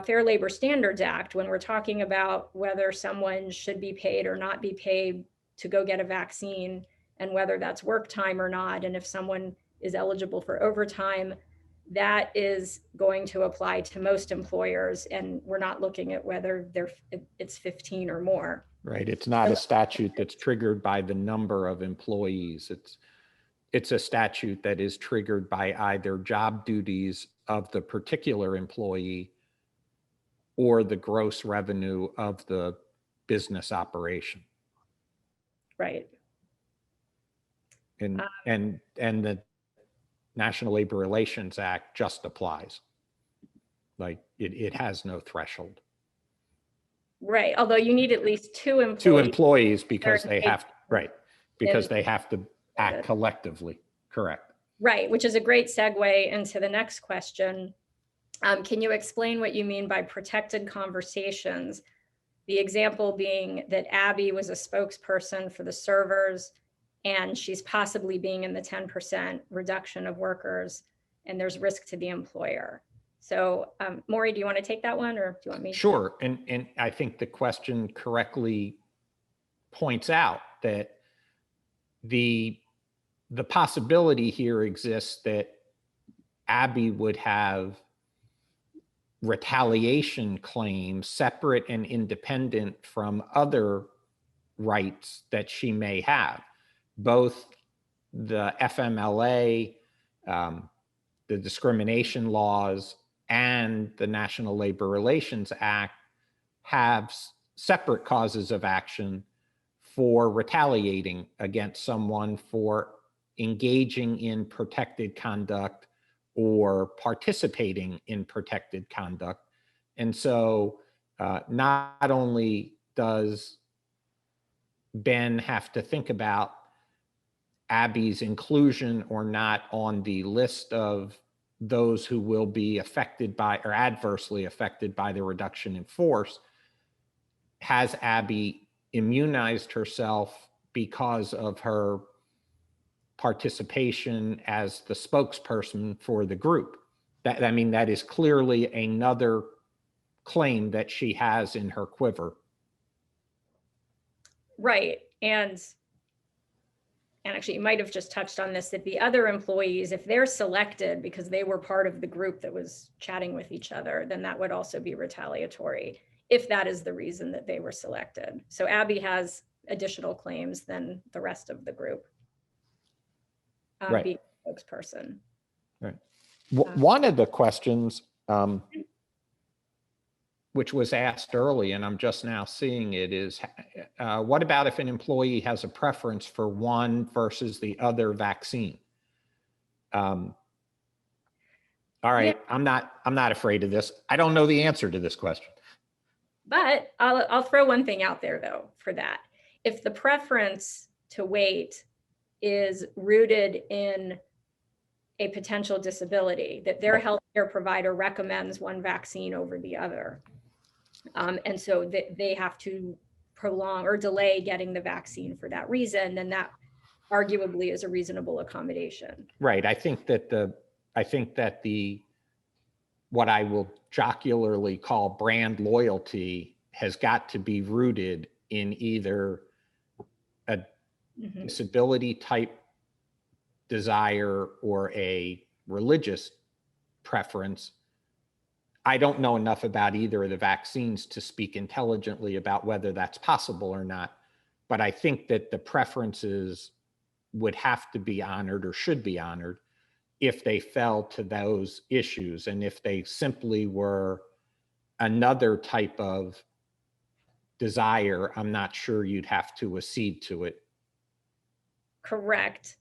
[SPEAKER 1] Fair Labor Standards Act, when we're talking about whether someone should be paid or not be paid to go get a vaccine and whether that's work time or not, and if someone is eligible for overtime, that is going to apply to most employers, and we're not looking at whether it's 15 or more.
[SPEAKER 2] Right. It's not a statute that's triggered by the number of employees. It's a statute that is triggered by either job duties of the particular employee or the gross revenue of the business operation.
[SPEAKER 1] Right.
[SPEAKER 2] And the National Labor Relations Act just applies. Like it has no threshold.
[SPEAKER 1] Right. Although you need at least two employees.
[SPEAKER 2] Two employees because they have, right. Because they have to act collectively. Correct.
[SPEAKER 1] Right. Which is a great segue into the next question. Can you explain what you mean by protected conversations? The example being that Abby was a spokesperson for the servers and she's possibly being in the 10% reduction of workers and there's risk to the employer. So Maury, do you want to take that one or do you want me to?
[SPEAKER 2] Sure. And I think the question correctly points out that the possibility here exists that Abby would have retaliation claims separate and independent from other rights that she may have. Both the FMLA, the discrimination laws, and the National Labor Relations Act have separate causes of action for retaliating against someone for engaging in protected conduct or participating in protected conduct. And so not only does Ben have to think about Abby's inclusion or not on the list of those who will be affected by or adversely affected by the reduction in force, has Abby immunized herself because of her participation as the spokesperson for the group? That is clearly another claim that she has in her quiver.
[SPEAKER 1] Right. And actually, you might have just touched on this, that the other employees, if they're selected because they were part of the group that was chatting with each other, then that would also be retaliatory if that is the reason that they were selected. So Abby has additional claims than the rest of the group.
[SPEAKER 2] Right.
[SPEAKER 1] Being a spokesperson.
[SPEAKER 2] Right. One of the questions, which was asked early, and I'm just now seeing it, is what about if an employee has a preference for one versus the other vaccine? All right, yeah. I'm not afraid of this. I don't know the answer to this question.
[SPEAKER 1] But I'll throw one thing out there though for that. If the preference to wait is rooted in a potential disability, that their healthcare provider recommends one vaccine over the other, and so they have to prolong or delay getting the vaccine for that reason, then that arguably is a reasonable accommodation.
[SPEAKER 2] Right. I think that the what I will jocularly call brand loyalty has got to be rooted in either a disability type desire or a religious preference. I don't know enough about either of the vaccines to speak intelligently about whether that's possible or not, but I think that the preferences would have to be honored or should be honored if they fell to those issues. And if they simply were another type of desire, I'm not sure you'd have to accede to it.
[SPEAKER 1] Correct.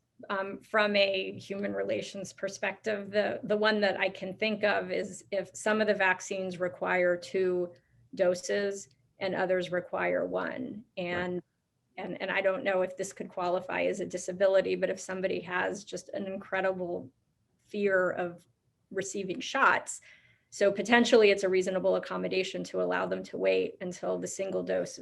[SPEAKER 1] From a human relations perspective, the one that I can think of is if some of the vaccines require 2 doses and others require 1. And I don't know if this could qualify as a disability, but if somebody has just an incredible fear of receiving shots, so potentially it's a reasonable accommodation to allow them to wait until the single dose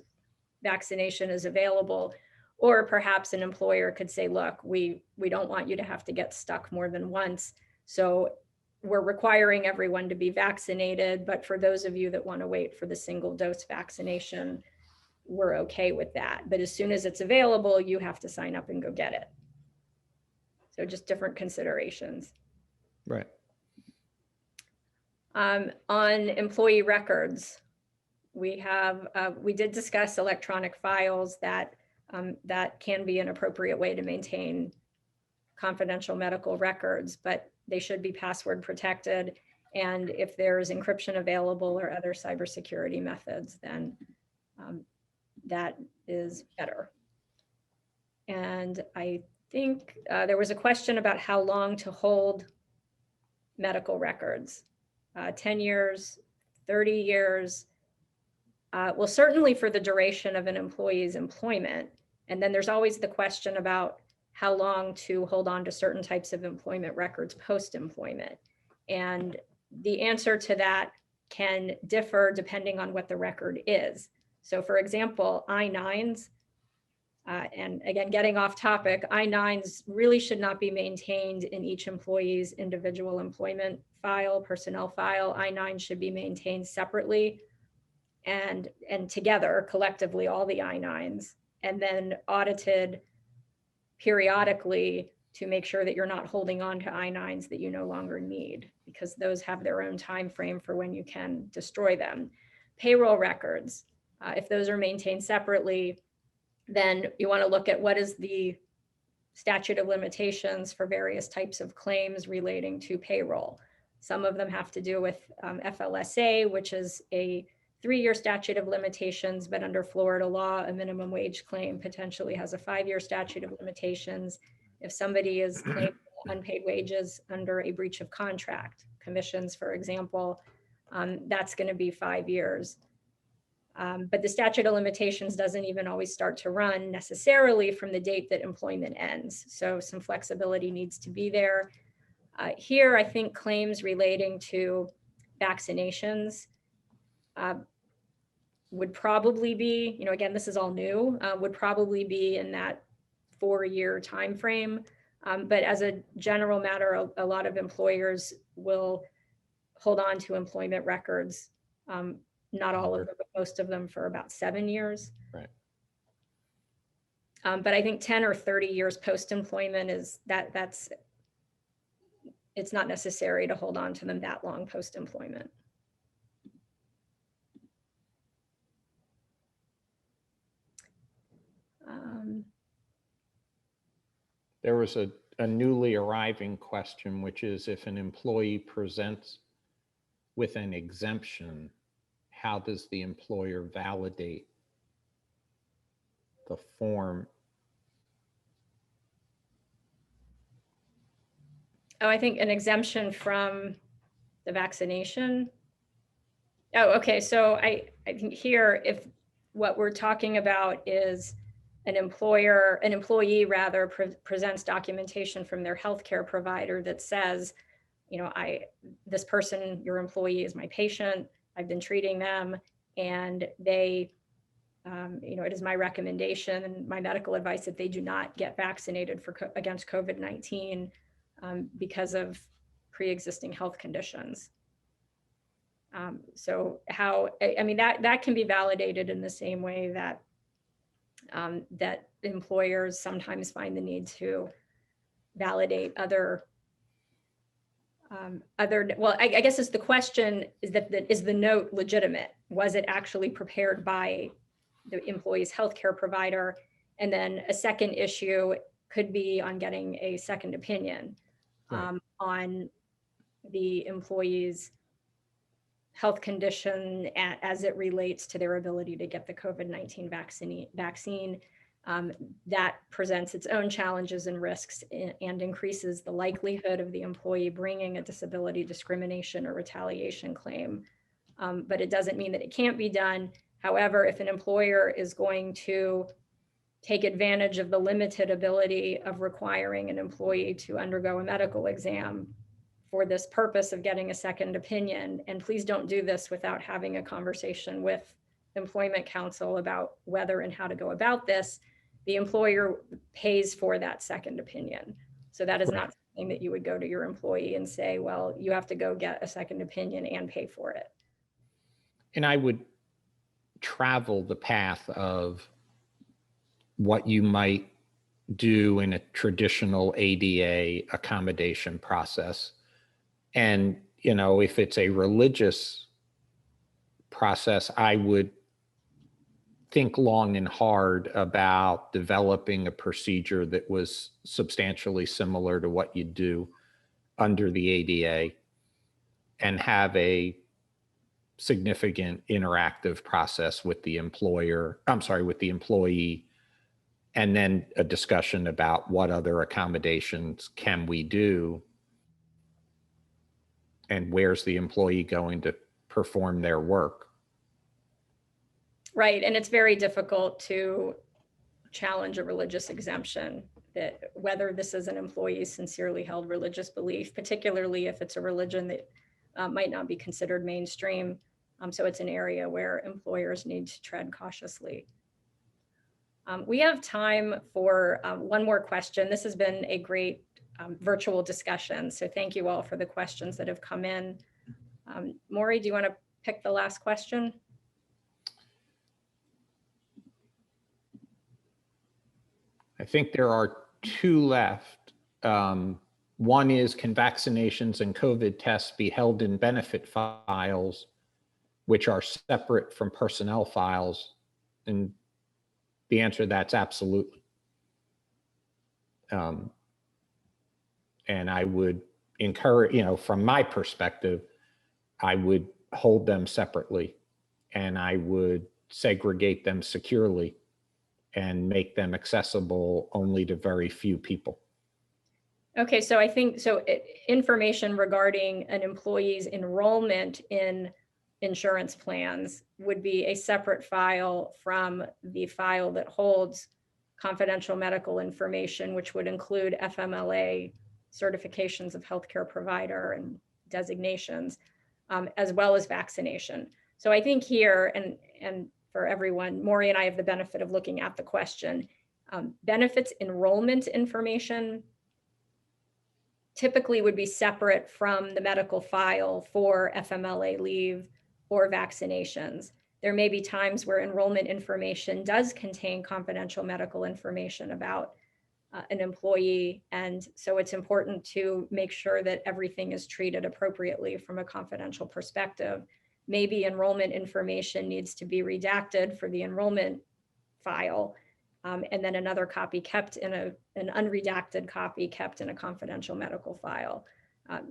[SPEAKER 1] vaccination is available. Or perhaps an employer could say, look, we don't want you to have to get stuck more than once. So we're requiring everyone to be vaccinated, but for those of you that want to wait for the single dose vaccination, we're okay with that. But as soon as it's available, you have to sign up and go get it. So just different considerations.
[SPEAKER 2] Right.
[SPEAKER 1] On employee records, we did discuss electronic files that can be an appropriate way to maintain confidential medical records, but they should be password protected. And if there's encryption available or other cybersecurity methods, then that is better. And I think there was a question about how long to hold medical records, 10 years, 30 years. Well, certainly for the duration of an employee's employment. And then there's always the question about how long to hold on to certain types of employment records post-employment. And the answer to that can differ depending on what the record is. So for example, I-9s, and again, getting off topic, I-9s really should not be maintained in each employee's individual employment file, personnel file. I-9 should be maintained separately and together, collectively, all the I-9s, and then audited periodically to make sure that you're not holding on to I-9s that you no longer need, because those have their own time frame for when you can destroy them. Payroll records, if those are maintained separately, then you want to look at what is the statute of limitations for various types of claims relating to payroll. Some of them have to do with FLSA, which is a 3-year statute of limitations, but under Florida law, a minimum wage claim potentially has a 5-year statute of limitations. If somebody is claiming unpaid wages under a breach of contract, commissions, for example, that's going to be 5 years. But the statute of limitations doesn't even always start to run necessarily from the date that employment ends. So some flexibility needs to be there. Here, I think claims relating to vaccinations would probably be, again, this is all new, would probably be in that 4-year time frame. But as a general matter, a lot of employers will hold on to employment records, not all of them, but most of them, for about 7 years.
[SPEAKER 2] Right.
[SPEAKER 1] But I think 10 or 30 years post-employment it's not necessary to hold on to them that long post-employment.
[SPEAKER 2] There was a newly arriving question, which is if an employee presents with an exemption, how does the employer validate the form?
[SPEAKER 1] Oh, I think an exemption from the vaccination. Oh, okay. So I think here, if what we're talking about is an employee rather presents documentation from their healthcare provider that says, this person, your employee, is my patient. I've been treating them, and they, it is my recommendation and my medical advice that they do not get vaccinated against COVID-19 because of pre-existing health conditions. So that can be validated in the same way that that employers sometimes find the need to validate other. Well, I guess it's the question is is the note legitimate? Was it actually prepared by the employee's healthcare provider? And then a second issue could be on getting a second opinion on the employee's health condition as it relates to their ability to get the COVID-19 vaccine. That presents its own challenges and risks and increases the likelihood of the employee bringing a disability discrimination or retaliation claim. But it doesn't mean that it can't be done. However, if an employer is going to take advantage of the limited ability of requiring an employee to undergo a medical exam for this purpose of getting a second opinion, and please don't do this without having a conversation with employment counsel about whether and how to go about this, the employer pays for that second opinion. So that is not something that you would go to your employee and say, well, you have to go get a second opinion and pay for it.
[SPEAKER 2] And I would travel the path of what you might do in a traditional ADA accommodation process. And, if it's a religious process, I would think long and hard about developing a procedure that was substantially similar to what you do under the ADA and have a significant interactive process with the employee, and then a discussion about what other accommodations can we do and where's the employee going to perform their work.
[SPEAKER 1] Right, and it's very difficult to challenge a religious exemption, that whether this is an employee's sincerely held religious belief, particularly if it's a religion that might not be considered mainstream. So it's an area where employers need to tread cautiously. We have time for one more question. This has been a great virtual discussion, so thank you all for the questions that have come in. Maury, do you want to pick the last question?
[SPEAKER 2] I think there are two left. One is, can vaccinations and COVID tests be held in benefit files, which are separate from personnel files? And the answer to that's absolutely. And I would encourage, from my perspective, I would hold them separately, and I would segregate them securely and make them accessible only to very few people.
[SPEAKER 1] Okay, so I think, information regarding an employee's enrollment in insurance plans would be a separate file from the file that holds confidential medical information, which would include FMLA certifications of healthcare provider and designations, as well as vaccination. So I think here, and for everyone, Maury and I have the benefit of looking at the question. Benefits enrollment information typically would be separate from the medical file for FMLA leave or vaccinations. There may be times where enrollment information does contain confidential medical information about an employee. And so it's important to make sure that everything is treated appropriately from a confidential perspective. Maybe enrollment information needs to be redacted for the enrollment file, and then another copy kept in an unredacted copy kept in a confidential medical file.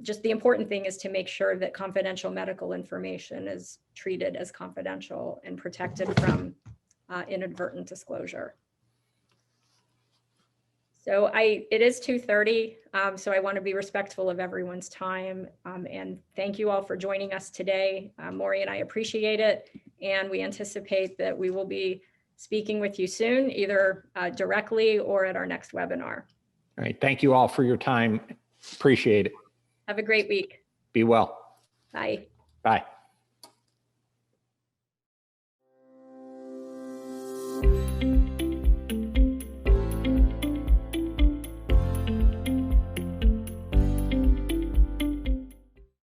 [SPEAKER 1] Just the important thing is to make sure that confidential medical information is treated as confidential and protected from inadvertent disclosure. So it is 2:30, so I want to be respectful of everyone's time, and thank you all for joining us today. Maury and I appreciate it, and we anticipate that we will be speaking with you soon, either directly or at our next webinar.
[SPEAKER 2] All right. Thank you all for your time. Appreciate it.
[SPEAKER 1] Have a great week.
[SPEAKER 2] Be well.
[SPEAKER 1] Bye.
[SPEAKER 2] Bye.